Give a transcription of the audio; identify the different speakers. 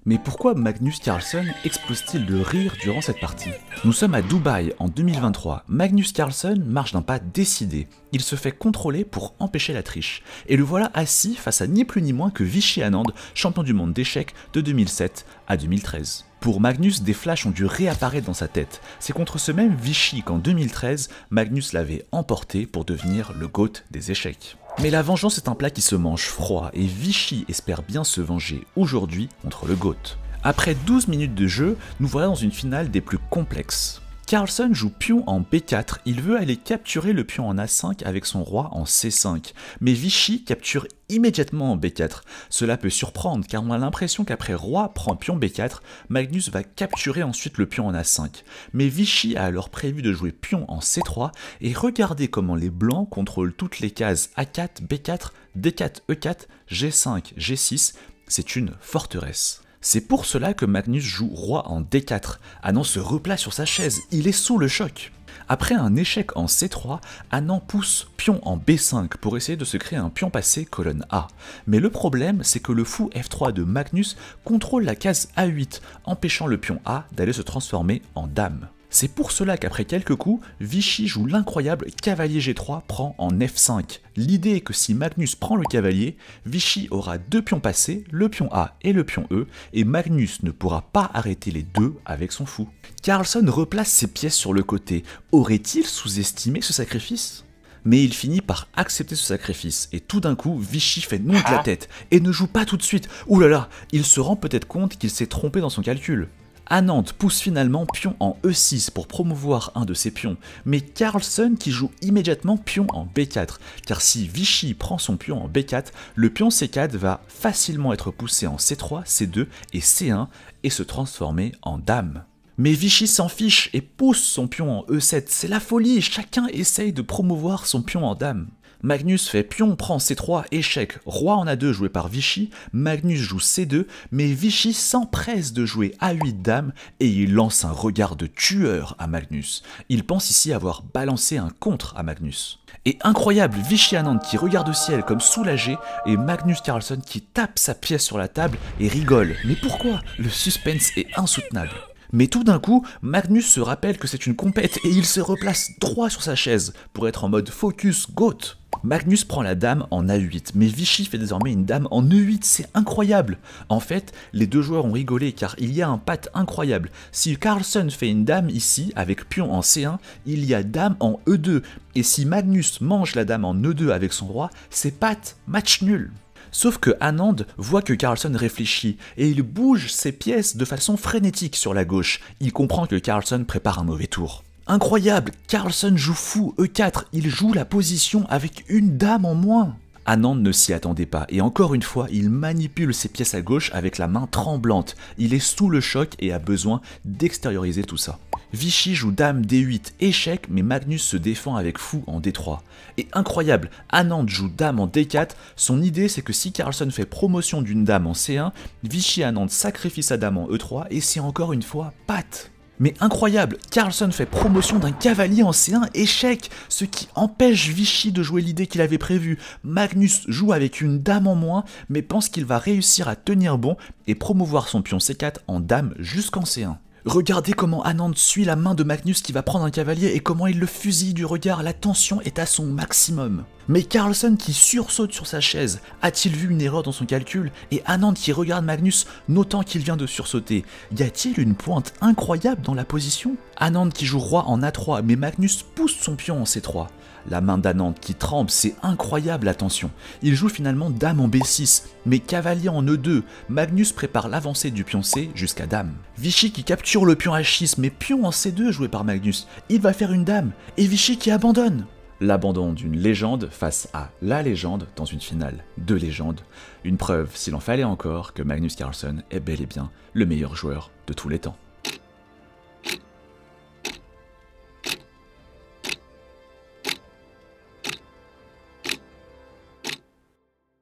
Speaker 1: Mais pourquoi Magnus Carlsen explose-t-il de rire durant cette partie? Nous sommes à Dubaï en 2023, Magnus Carlsen marche d'un pas décidé, il se fait contrôler pour empêcher la triche, et le voilà assis face à ni plus ni moins que Vishy Anand, champion du monde d'échecs de 2007 à 2013. Pour Magnus, des flashs ont dû réapparaître dans sa tête, c'est contre ce même Vishy qu'en 2013, Magnus l'avait emporté pour devenir le GOAT des échecs. Mais la vengeance est un plat qui se mange froid et Vishy espère bien se venger aujourd'hui contre le GOAT. Après 12 minutes de jeu, nous voilà dans une finale des plus complexes. Carlsen joue pion en B4, il veut aller capturer le pion en A5 avec son roi en C5, mais Vishy capture immédiatement en B4. Cela peut surprendre car on a l'impression qu'après roi prend pion B4, Magnus va capturer ensuite le pion en A5. Mais Vishy a alors prévu de jouer pion en C3 et regardez comment les blancs contrôlent toutes les cases A4, B4, D4, E4, G5, G6, c'est une forteresse. C'est pour cela que Magnus joue roi en D4. Anand se replace sur sa chaise, il est sous le choc. Après un échec en C3, Anand pousse pion en B5 pour essayer de se créer un pion passé colonne A. Mais le problème, c'est que le fou F3 de Magnus contrôle la case A8, empêchant le pion A d'aller se transformer en dame. C'est pour cela qu'après quelques coups, Vishy joue l'incroyable cavalier G3 prend en F5. L'idée est que si Magnus prend le cavalier, Vishy aura deux pions passés, le pion A et le pion E, et Magnus ne pourra pas arrêter les deux avec son fou. Carlsen replace ses pièces sur le côté. Aurait-il sous-estimé ce sacrifice ? Mais il finit par accepter ce sacrifice, et tout d'un coup, Vishy fait non de la tête, et ne joue pas tout de suite. Ouh là là, il se rend peut-être compte qu'il s'est trompé dans son calcul. Anand pousse finalement pion en E6 pour promouvoir un de ses pions, mais Carlsen qui joue immédiatement pion en B4, car si Vishy prend son pion en B4, le pion C4 va facilement être poussé en C3, C2 et C1 et se transformer en dame. Mais Vishy s'en fiche et pousse son pion en E7, c'est la folie, chacun essaye de promouvoir son pion en dame. Magnus fait pion prend C3, échec, roi en A2 joué par Vishy, Magnus joue C2, mais Vishy s'empresse de jouer A8 dame et il lance un regard de tueur à Magnus. Il pense ici avoir balancé un contre à Magnus. Et incroyable, Vishy Anand qui regarde au ciel comme soulagé et Magnus Carlsen qui tape sa pièce sur la table et rigole. Mais pourquoi? Le suspense est insoutenable. Mais tout d'un coup, Magnus se rappelle que c'est une compète et il se replace droit sur sa chaise pour être en mode focus GOAT. Magnus prend la dame en A8, mais Vishy fait désormais une dame en E8, c'est incroyable. En fait, les deux joueurs ont rigolé car il y a un pat incroyable. Si Carlsen fait une dame ici, avec pion en C1, il y a dame en E2. Et si Magnus mange la dame en E2 avec son roi, c'est pat, match nul. Sauf que Anand voit que Carlsen réfléchit et il bouge ses pièces de façon frénétique sur la gauche. Il comprend que Carlsen prépare un mauvais tour. Incroyable, Carlsen joue fou E4, il joue la position avec une dame en moins. Anand ne s'y attendait pas et encore une fois, il manipule ses pièces à gauche avec la main tremblante. Il est sous le choc et a besoin d'extérioriser tout ça. Vishy joue dame D8, échec, mais Magnus se défend avec fou en D3. Et incroyable, Anand joue dame en D4, son idée c'est que si Carlsen fait promotion d'une dame en C1, Vishy Anand sacrifie sa dame en E3 et c'est encore une fois pat. Mais incroyable, Carlsen fait promotion d'un cavalier en C1, échec, ce qui empêche Vishy de jouer l'idée qu'il avait prévue. Magnus joue avec une dame en moins, mais pense qu'il va réussir à tenir bon et promouvoir son pion C4 en dame jusqu'en C1. Regardez comment Anand suit la main de Magnus qui va prendre un cavalier et comment il le fusille du regard, la tension est à son maximum. Mais Carlsen qui sursaute sur sa chaise, a-t-il vu une erreur dans son calcul? Et Anand qui regarde Magnus, notant qu'il vient de sursauter. Y a-t-il une pointe incroyable dans la position? Anand qui joue roi en A3, mais Magnus pousse son pion en C3. La main d'Anand qui tremble, c'est incroyable la tension. Il joue finalement dame en B6, mais cavalier en E2. Magnus prépare l'avancée du pion C jusqu'à dame. Vishy qui capture le pion H6, mais pion en C2 joué par Magnus. Il va faire une dame, et Vishy qui abandonne. L'abandon d'une légende face à la légende dans une finale de légende. Une preuve, s'il en fallait encore, que Magnus Carlsen est bel et bien le meilleur joueur de tous les temps.